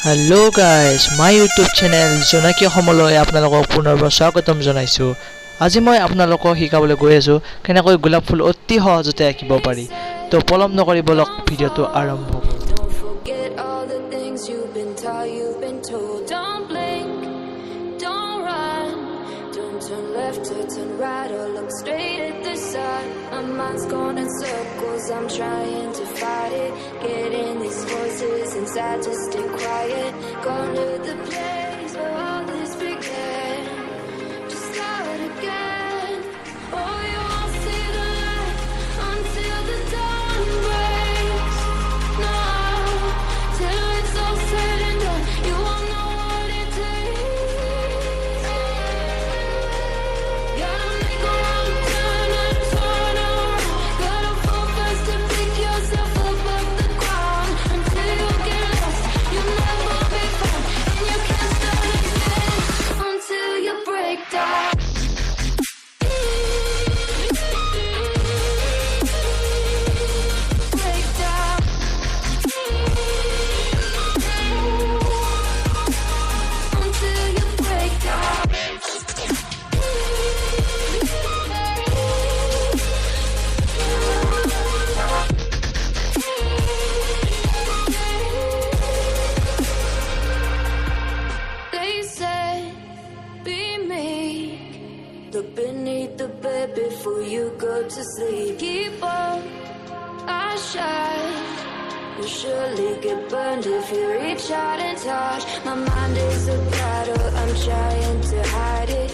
Hello guys, my YouTube channel জোনাকী অসমলৈ আপোনালোকক পুনৰবাৰ স্বাগতম জনাইছো। আজি মই আপোনালোকক শিকাবলৈ গৈ আছো কেনেকৈ গোলাপ ফুল অতি সহজতে আঁকিব পাৰি। তো পলম নকৰি বলক ভিডিওটো আৰম্ভ কৰো। Turn left or turn right or look straight at the sun. My mind's going in circles, I'm trying to fight it. Getting these voices inside to stay quiet. Gone to the place where all this began. To start again. Oh, you won't see the light until the dawn breaks. No, till it's all said and done, you won't know what it takes. Look beneath the bed before you go to sleep. Keep on, I shine. You'll surely get burned if you reach out and touch. My mind is a battle, I'm trying to hide it.